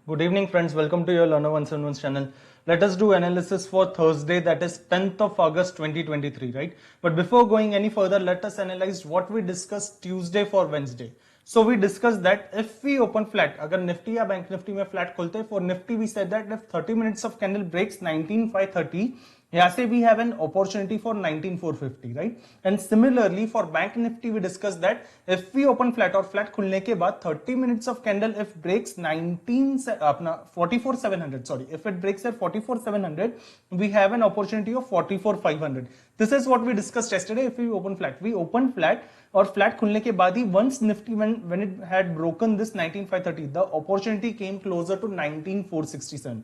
Good evening, friends. Welcome to your Learner 171 channel. Let us do analysis for Thursday, that is 10th of August 2023, right? But before going any further, let us analyze what we discussed Tuesday for Wednesday. So we discussed that if we open flat, agar Nifty या Bank Nifty में flat खोलते, for Nifty we said that if 30 minutes of candle breaks 19,530, यहाँ से we have an opportunity for 19,450, right? And similarly for Bank Nifty we discussed that if we open flat और flat खुलने के बाद 30 minutes of candle if breaks 44,700, sorry, if it breaks at 44,700, we have an opportunity of 44,500. This is what we discussed yesterday. If we open flat और flat खुलने के बाद ही once Nifty when it had broken this 19,530, the opportunity came closer to 19,467.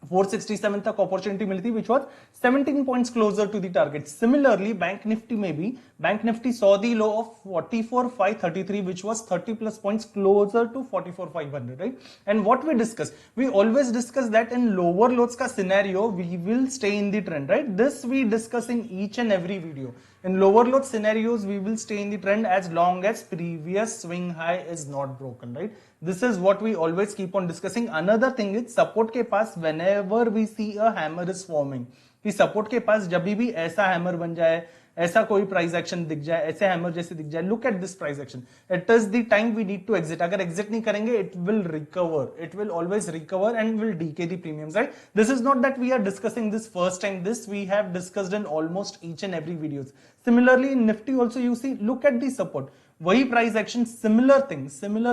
467 तक opportunity मिली थी which was 17 points closer to the target. Similarly, Bank Nifty में भी Bank Nifty saw the low of 44,533 which was 30 plus points closer to 44,500, right? And what we discussed, we always discuss that in lower lows का scenario we will stay in the trend, right? This we discuss in each and every video. In lower load scenarios we will stay in the trend as long as previous swing high is not broken, right? This is what we always keep on discussing. Another thing is support के पास whenever we see a hammer is forming, कि support के पास जब भी ऐसा hammer बन जाए, ऐसा कोई प्राइस एक्शन दिख जाए, ऐसे हैमर जैसे दिख जाए, look at this price action, it is the time we need to exit. अगर एग्जिट नहीं करेंगे it will recover, it will always recover and will decay the premiums, right? This is not that we are discussing this first time, this we have discussed in almost each and every videos. Similarly in Nifty also you see, look at the support, वही price action, similar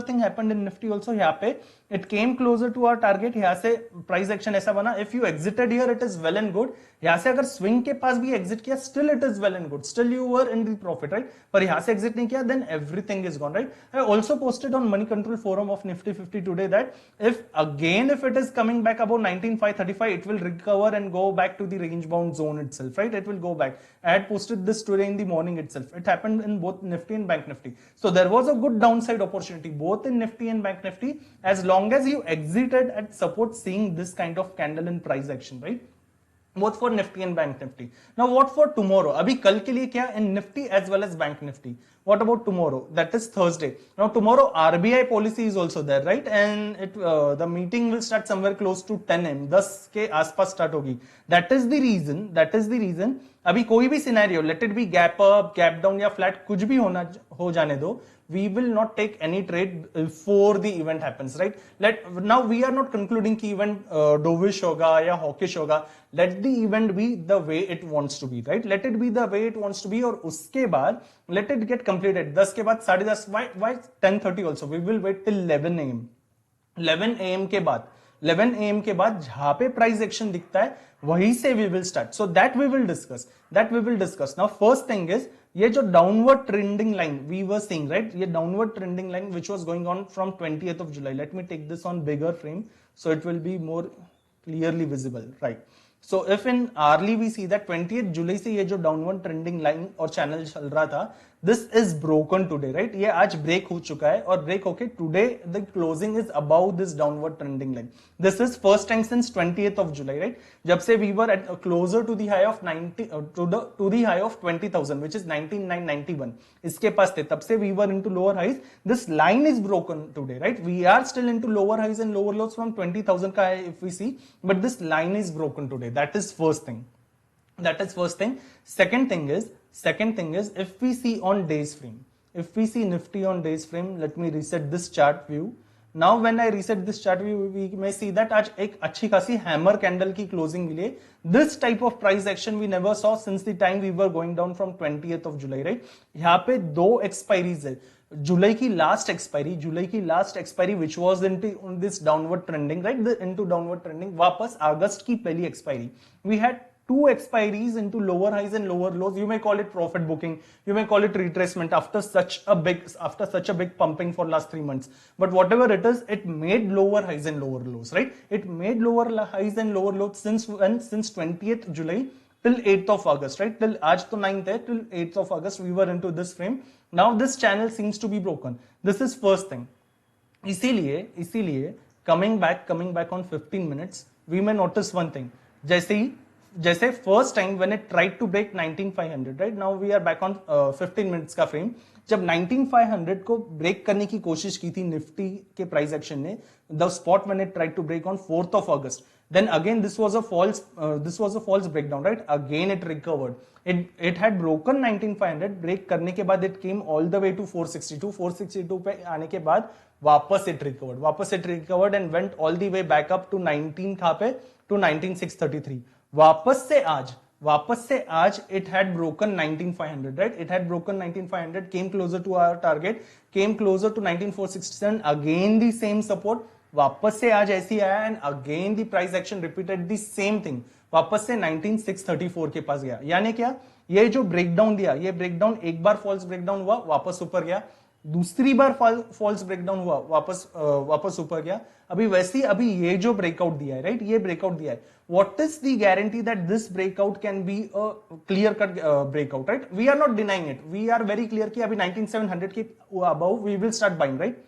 thing happened in Nifty also. यहाँ पे it came closer to our target, यहाँ से price action ऐसा बना. If you exited here it is well and good. यहाँ से अगर स्विंग के पास भी एग्जिट किया still it is well and good, still you were in the profit, right? पर यहाँ से एग्जिट नहीं किया then everything is gone, right? I also posted on Moneycontrol forum of Nifty 50 today that if it is coming back above 19,535, it will recover and go back to the range bound zone itself, right? It will go back. I had posted this today in the morning itself. It happened in both Nifty and Bank Nifty. So there was a good downside opportunity both in Nifty and Bank Nifty as long as you exited at support seeing this kind of candle in price action, right? Both for Nifty and Bank Nifty. Now what for tomorrow? अभी कल के लिए क्या in Nifty as well as Bank Nifty. What about tomorrow? That is Thursday. Now tomorrow RBI policy is also there, right? And the meeting will start somewhere close to 10 am. 10 के आसपास start होगी. That is the reason. अभी कोई भी scenario, let it be gap up, gap down या flat, कुछ भी हो जाने दो. We will not take any trade before the event happens, right? Now we are not concluding कि event dovish होगा या hawkish होगा. Let the event be the way it wants to be, right? Let it be the way it wants to be और उसके बाद let it get completed. 10 के बाद 10:30, why 10:30 also? We will wait till 11 am. 11 am के बाद 11 am के बाद जहां पे प्राइस एक्शन दिखता है वहीं से we will start. So that we will discuss. Now first thing is ये जो downward trending line we were seeing, right? ये downward trending line which was going on from 20th of July. Let me take this on bigger frame so it will be more clearly visible, right? So if in hourly we see that 20th July से ये जो downward trending line और channel चल रहा था, this is broken today, right? ये आज break हो चुका है और ब्रेक होके today the closing is above this downward trending line. This is first time since 20th of July, right? जब से we were at closer to the high of 90 to the high of 20,000 which is 19,991. इसके पास थे तब से we were into lower highs. This line is broken today, right? We are still into lower highs and lower lows from 20,000 का है if we see, but this line is broken today. That is first thing. Second thing is if we see on days frame, if we see Nifty on days frame, let me reset this chart view. Now when I reset this chart view, we may see that आज एक अच्छी खासी hammer candle की closing मिली है. This type of price action we never saw since the time we were going down from 20th of July, right? यहाँ पे दो expiries है. जुलाई की last expiry which was into this downward trending, right? Into downward trending. वापस अगस्त की पहली expiry. We had two expiries into lower highs and lower lows. You may call it profit booking, you may call it retracement after such a big pumping for last 3 months. But whatever it is, it made lower highs and lower lows, right? It made lower highs and lower lows since 20th July till 8th of August, right? Till आज तो 9th है, till 8th of August we were into this frame. Now this channel seems to be broken. This is first thing. इसीलिए coming back on 15 minutes, we may notice one thing. जैसे first time when it tried to break 19,500, right? Now we are back on 15 minutes का frame. जब 19500 को break करने की कोशिश की थी निफ्टी के प्राइस एक्शन ने, the spot when it tried to break on 4th of August, then again this was a false breakdown, right? Again it recovered. It had broken 19500, break करने के बाद it came all the way to 462 पे आने के बाद वापस it recovered and went all the way back up to 19 कहाँ पे, to 19633. वापस से आज it had broken 19500, right? It had broken 19500, came closer to our target, came closer to 19467, again the same support. वापस से आज ऐसी आया and again the price action repeated the same thing, वापस से 19634 के पास गया. यानी क्या, ये जो ब्रेकडाउन दिया, ये ब्रेकडाउन एक बार फॉल्स ब्रेकडाउन हुआ, वापस ऊपर गया, दूसरी बार फॉल्स ब्रेकडाउन हुआ, वापस ऊपर गया. अभी वैसे अभी ये जो ब्रेकआउट दिया है, राइट, ये ब्रेकआउट दिया है. What is the guarantee that this breakout can be a clear cut breakout, right? We are not denying it, we are very clear कि अभी 19700 के above we will start buying, right?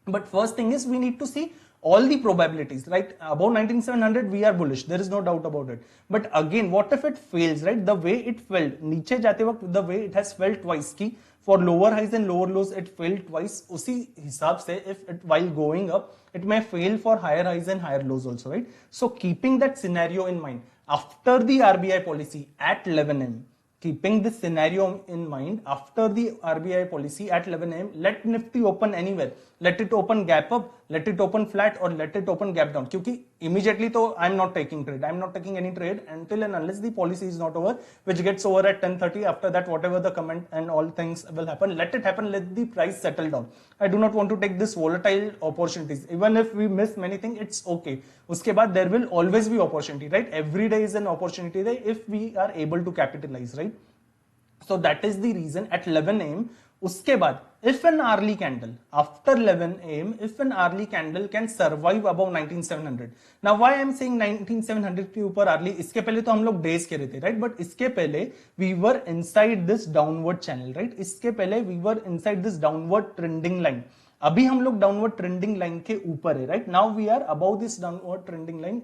But first thing is we need to see all the probabilities, right? Above 19700 we are bullish, there is no doubt about it. But again, what if it fails, right? The way it fell, नीचे जाते वक्त the way it has fell twice, की for lower highs and lower lows it failed twice, उसी हिसाब से if it while going up it may fail for higher highs and higher lows also, right? So keeping that scenario in mind, after the RBI policy at 11 am, keeping this scenario in mind, after the RBI policy at 11 am, let Nifty open anywhere, let it open gap up, let it open flat or let it open gap down. क्योंकि immediately तो I'm not taking trade, I'm not taking any trade until and unless the policy is not over, which gets over at 10:30. After that, whatever the comment and all things will happen, let it happen, let the price settle down. I do not want to take this volatile opportunities. Even if we miss many things, it's okay. उसके बाद there will always be opportunity, right? Every day is an opportunity day if we are able to capitalize, right? So that is the reason at 11 am, उसके बाद if an early candle after 11 am, if an early candle can survive above 19700. Now why I am saying 19700 के ऊपर early, इसके पहले तो हम लोग days के रहे थे, right? But इसके पहले we were inside this downward channel, right? इसके पहले we were inside this downward trending line. अभी हम लोग डाउनवर्ड ट्रेंडिंग लाइन के ऊपर है, right? Now we are about this downward trending line.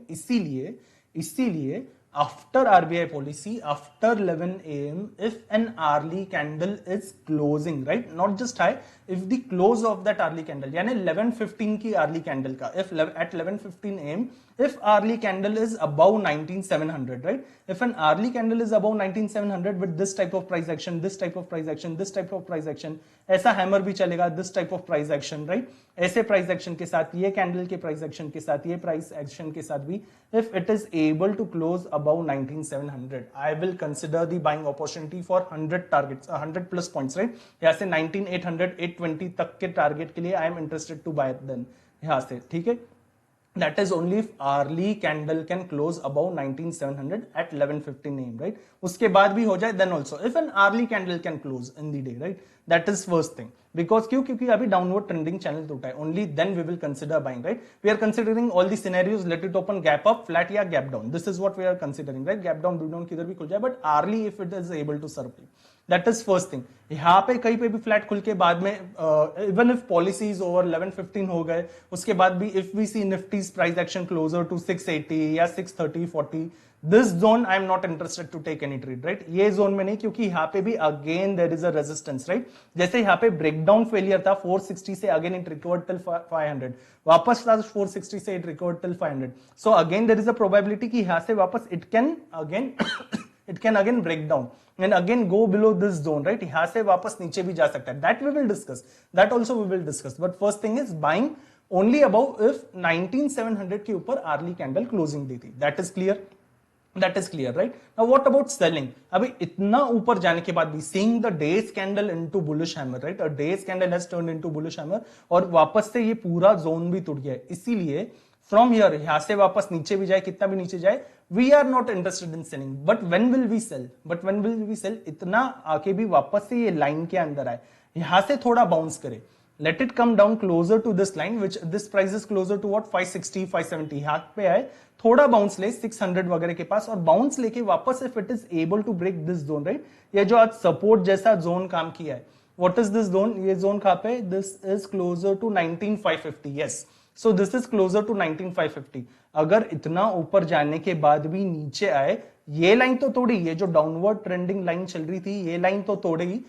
इसीलिए after RBI policy, after 11 am, if an early candle is closing, right, not just high, if the close of that early candle, यानी 11:15 की early candle का, if at 11:15 am, if early candle is above 19700, right, if an early candle is above 19700 with this type of price action, this type of price action, this type of price action, ऐसा hammer भी चलेगा, this type of price action, right, ऐसे price action के साथ, ये candle के price action के साथ, ये प्राइस एक्शन के साथ भी, if it is able to close above 19700, I will consider the buying opportunity for 100 targets, 100 plus points, right? यहाँ से 19800 820 तक के टारगेट के लिए I am interested to buy then, यहाँ से, ठीक है? That is only if early candle can close above 19700 at 11:15 am, right? उसके बाद भी हो जाए then also, if an early candle can close in the day, right? That is first thing. Because क्योंकि अभी डाउनवर्ड ट्रेंडिंग चैनल टूटा है, only then we will consider buying, right? We are considering all the scenarios, let it open gap up, flat या gap down. This is what we are considering, right? Gap down, break down किधर भी खुल जाए, but early if it is able to survive, that is first thing. यहाँ पे कहीं पे भी फ्लैट खुल के बाद में, इवन इफ पॉलिसीज ओवर 11:15 हो गए, उसके बाद भी if we see Nifty's price action closer to 680 या 630 40, this zone I am not interested to take any trade, right? ये जोन में नहीं, क्योंकि यहाँ पे भी again there is a resistance, right? जैसे यहाँ पे ब्रेकडाउन फेलियर था 460 से, अगेन इट रिकवर्ड टिल 500, वापस था 460 से it recovered till 500. So again there is a probability कि यहाँ से वापस it can again break down and again go below this zone, right? यहाँ से वापस नीचे भी जा सकता है. That we will discuss, that also we will discuss. But first thing is buying only above if 19700 के ऊपर early candle closing दी थी. That is clear. That is clear, right? Now what about selling? अभी इतना ऊपर जाने के बाद भी seeing the days candle into bullish hammer, right? A days candle has turned into bullish hammer और वापस से ये पूरा जोन भी टूट गया है. इसीलिए from here, यहाँ से वापस नीचे भी जाए, कितना भी नीचे जाए, we are not interested in selling. But when will we sell? But when will we sell? इतना आके भी वापस से ये लाइन के अंदर आए, यहाँ से थोड़ा बाउंस करे, let it come down closer to this line, which this price is closer to what, 560 570, यहाँ पे आए, थोड़ा बाउंस ले 600 वगैरह के पास, और बाउंस लेके वापस if it is able to break this zone, right? ये जो आज सपोर्ट जैसा जोन काम किया है, what is this zone? ये जोन कहाँ पे? This is closer to 19550. yes. So this is closer to 19550. अगर इतना ऊपर जाने के बाद भी नीचे आए, ये लाइन तो तोड़ी, ये जो डाउनवर्ड ट्रेंडिंग लाइन चल रही थी, ये लाइन तो तोड़ेगी,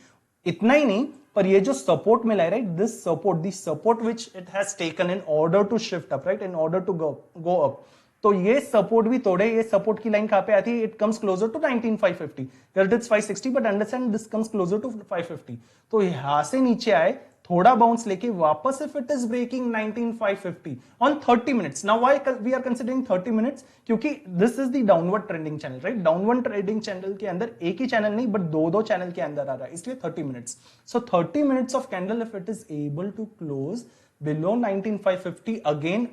इतना ही नहीं, पर ये जो सपोर्ट मिला है, right, this support which it has taken in order to shift up, right, in order to go up, तो ये सपोर्ट भी तोड़े। ये सपोर्ट की लाइन कहां पे आती है? It comes closer to 19550, it is 560, but understand this comes closer to 550। तो यहां से नीचे आए, थोड़ा बाउंस लेके वापस, if it is breaking 19550 on 30 minutes, now why we are considering 30 minutes, क्योंकि this is the downward trending channel, right. Downward trending channel के अंदर एक ही चैनल नहीं, बट दो चैनल के अंदर आ रहा है, इसलिए 30 minutes. So 30 minutes of candle, if it is able to close below 19550 again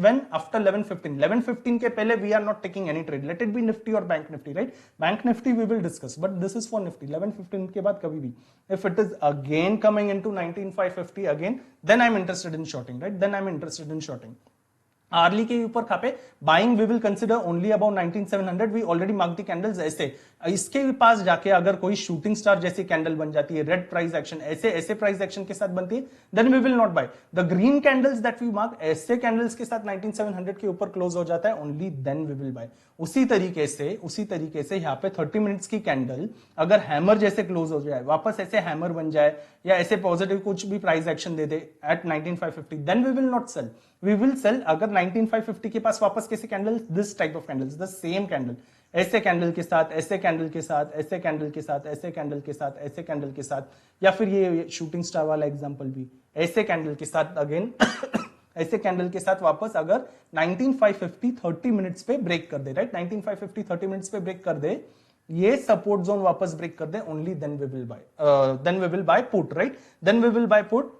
when after 1115 के पहले we are not taking any trade, let it be nifty or bank nifty, right? Bank nifty we will discuss, but this is for nifty। 1115 के बाद कभी भी if it is again coming into 19550 again, then I'm interested in shorting, right? Then I'm interested in shorting। Hourly के ऊपर कहां पे buying we will consider only about 19700, we already mark the candles. ऐसे इसके पास जाके अगर कोई शूटिंग स्टार जैसी कैंडल बन जाती है, रेड प्राइस एक्शन, ऐसे प्राइस एक्शन के साथ बनती है, then we will not buy. The green candles that we mark, ऐसे कैंडल्स के साथ 19700 के ऊपर क्लोज हो जाता है, only then we will buy. उसी तरीके से यहाँ पे 30 मिनट्स की कैंडल अगर हैमर जैसे क्लोज हो जाए, वापस ऐसे हैमर बन जाए, या ऐसे पॉजिटिव कुछ भी प्राइस एक्शन दे दे at 19550, then we will not sell, we will sell अगर 19550 के पास वापस कैसे candle, this type of candles, the same candle, ऐसे कैंडल के साथ, ऐसे कैंडल के साथ, ऐसे कैंडल के साथ, ऐसे कैंडल के साथ, ऐसे कैंडल के साथ, या फिर ये शूटिंग स्टार वाला एग्जांपल भी ऐसे कैंडल के साथ अगेन ऐसे कैंडल के साथ वापस अगर 19550 30 मिनट्स पे ब्रेक कर दे, राइट, 19550 30 मिनट्स पे ब्रेक कर दे, ये सपोर्ट जोन वापस ब्रेक कर दे, only then we will buy put, right, then we will buy put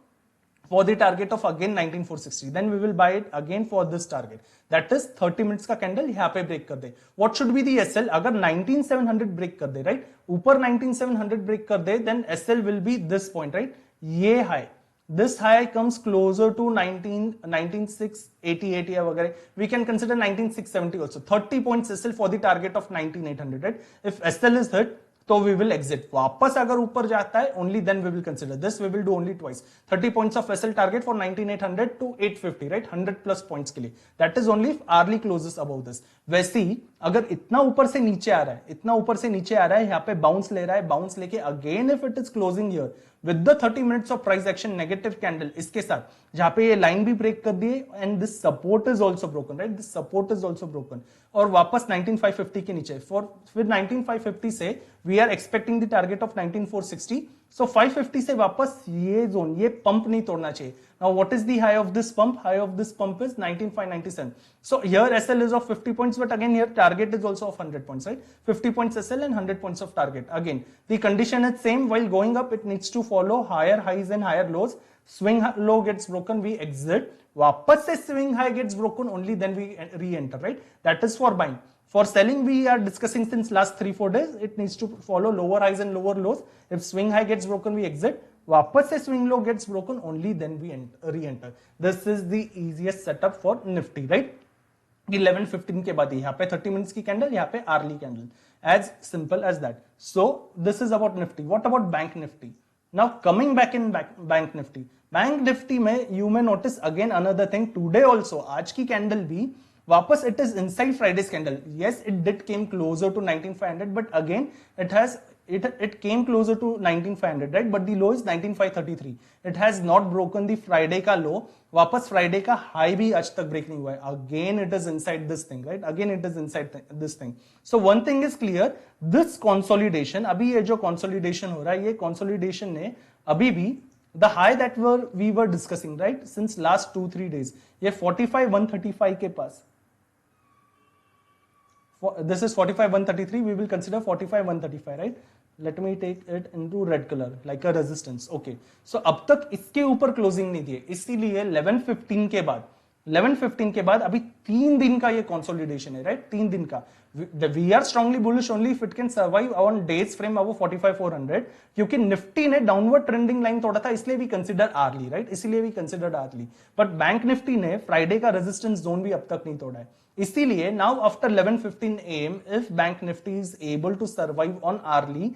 for the target of again 19460, then we will buy it again for this target, that is 30 minutes का candle यहाँ पे break कर दे। what should be the SL? अगर 19700 break कर दे, right, ऊपर 19700 break कर दे, then SL will be this point, right, ये high, this high comes closer to 19688 या वगैरह, we can consider 19670 also, 30 points SL for the target of 19800, right? if SL is hit, तो we will exit. वापस अगर ऊपर जाता है, only then we will consider this, we will do only twice. 30 points of SL target for 19800 to 850, right, 100 plus points के लिए, that is only hourly closes about this. वैसे ही अगर इतना ऊपर से नीचे आ रहा है, इतना ऊपर से नीचे आ रहा है, यहाँ पे बाउंस ले रहा है, बाउंस लेके again if it is closing here with the 30 minutes of price action negative candle, इसके साथ जहां पे ये लाइन भी ब्रेक कर दिए, and this support is also broken, right, this support is also broken, और वापस 19550 के नीचे, फिर 19550 से we are expecting the target of 19460, so 550 से वापस ये जोन, ये पंप नहीं तोड़ना चाहिए। Now what is the high of this pump? High of this pump is 19597, so here SL is of 50 points, but again here target is also of 100 points, right? 50 points SL and 100 points of target. Again the condition is same, while going up it needs to follow higher highs and higher lows, swing low gets broken, we exit, वापस से swing high gets broken, only then we re-enter, right? That is for buying. For selling, we are discussing since last 3-4 days, it needs to follow lower highs and lower lows. If swing high gets broken, we exit, वापस से swing low gets broken, only then we re-enter. This is the easiest setup for Nifty, right? 11:15 के बाद यहाँ पे 30 minutes की candle, यहाँ पे hourly candle, as simple as that. So this is about Nifty. What about Bank Nifty? Now coming back in Bank Nifty. Bank Nifty में you may notice again another thing. Today also, आज की candle भी वापस it is inside Friday's candle. Yes, it did came closer to 19500, but again it came closer to 19500, right? But the low is 19533. It has not broken the Friday का low. वापस Friday का high भी आज तक break नहीं हुआ है. Again it is inside this thing, right? Again it is inside this thing. So one thing is clear. This consolidation, अभी ये जो consolidation हो रहा है, ये consolidation ने अभी भी the high that we were discussing, right? Since last 2-3 days, ये 45,135 के पास. This is 45,133. We will consider 45,135, right? Let me take it into red color like a resistance. Okay. So अब तक इसके ऊपर क्लोजिंग नहीं थी, इसीलिए 11:15 के बाद अभी 3 दिन का ये कंसोलिडेशन है, राइट? 3 दिन का. We are strongly bullish only if it can survive on days frame above 45,400, क्योंकि निफ्टी ने डाउनवर्ड ट्रेंडिंग लाइन तोड़ा था, इसलिए भी कंसिडर आर्ली, राइट? इसलिए भी considered hourly. But bank Nifty ने फ्राइडे का रेजिस्टेंस जोन भी अब तक नहीं तोड़ा है, इसीलिए now after 11:15 AM if bank nifty is able to survive on early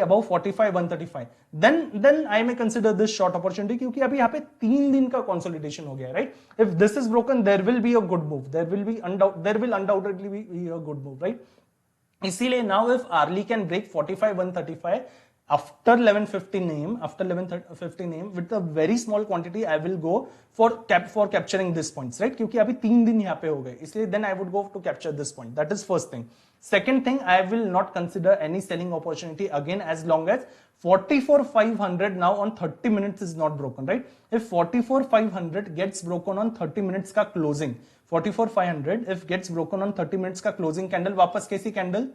above 45,135, then I may consider this short opportunity, क्योंकि अभी यहाँ पे 3 दिन का consolidation हो गया है, right? If this is broken, there will be a good move, there will undoubtedly be a good move, right? इसीलिए now if early can break 45,135, after 11:15 am, after 11:15 am, with a very small quantity, I will go for capturing this points, right? क्योंकि अभी 3 दिन यहाँ पे हो गए, इसलिए then I would go to capture this point. That is first thing. Second thing, I will not consider any selling opportunity again as long as 44,500 now on 30 minutes is not broken, right? If 44,500 gets broken on 30 minutes का closing, 44,500 if gets broken on 30 minutes का closing candle, वापस कैसी candle?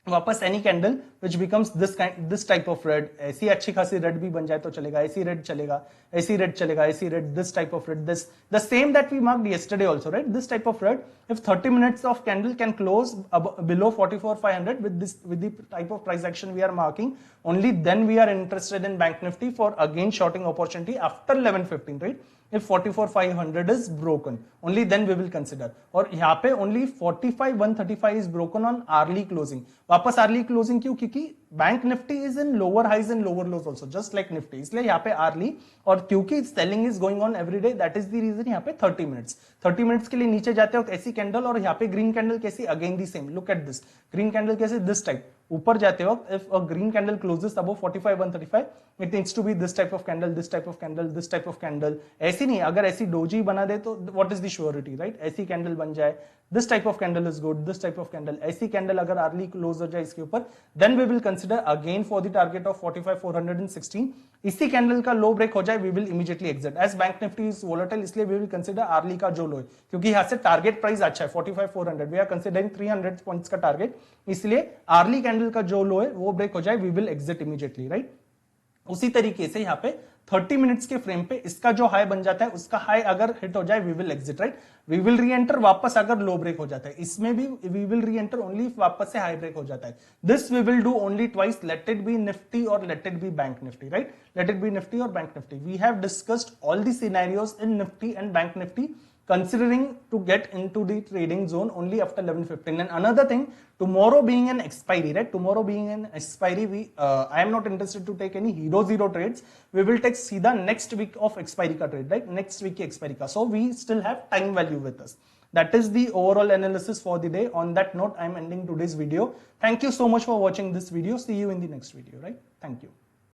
वापस any candle which becomes this type of red, ऐसी अच्छी खासी red भी बन जाए तो चलेगा, ऐसी रेड चलेगा, ऐसी रेड चलेगा, ऐसी red, this type of red, this the same that we marked yesterday also, right? This type of red, if 30 minutes of candle can close below 44,500 with the type of price action we are marking, only then we are interested in bank nifty for again shorting opportunity after 11:15, right? If 44,500 is broken, only then we will consider. और यहाँ पे only 45,135 is broken on hourly closing. वापस hourly closing क्यों? क्योंकि bank Nifty is in lower highs and lower lows also just like Nifty, इसलिए यहाँ पे hourly, और क्योंकि selling is going on every day, that is the reason यहाँ पे 30 मिनट्स के लिए नीचे जाते वक्त ऐसी कैंडल, और यहाँ पे ग्रीन कैंडल कैसी, again the same, look at this green candle कैसे, दिस टाइप ऊपर जाते वक्त if a green candle closes above 45,135 it needs to be this type of candle, this type of candle, this type of candle, ऐसी नहीं, अगर ऐसी doji बना दे तो what is the surety, right? ऐसी कैंडल बन जाए, this type of candle is good, this type of candle, ऐसी कैंडल अगर अर्ली क्लोज हो जाए इसके ऊपर, then we will consider again for the target of 45,416. इसी कैंडल का लो ब्रेक हो जाए we will immediately exit, as bank Nifty is volatile, इसलिए वी विल कंसीडर अर्ली का जो लो है, क्योंकि यहां से टारगेट प्राइस अच्छा है 45,400, वी आर कंसीडरिंग 300 पॉइंट्स का टारगेट, इसलिए अर्ली कैंडल का जो लो है वो ब्रेक हो जाए we will exit immediately, right? उसी तरीके से यहाँ पे 30 मिनट्स के फ्रेम पे इसका जो हाई बन जाता है, उसका हाई अगर हिट हो जाए we will exit, right? We will reenter वापस अगर लो ब्रेक हो जाता है, इसमें भी we will reenter only वापस से हाई ब्रेक हो जाता है. This we will do only twice, let it be Nifty और let it be bank Nifty, right? Let it be Nifty और bank Nifty. We have discussed all the scenarios in Nifty and bank Nifty, considering to get into the trading zone only after 11:15. And another thing, tomorrow being an expiry, right? Tomorrow being an expiry, I am not interested to take any zero trades. We will take सीधा next week of expiry का trade, right? Next week की expiry का. So we still have time value with us. That is the overall analysis for the day. On that note, I am ending today's video. Thank you so much for watching this video. See you in the next video, right? Thank you.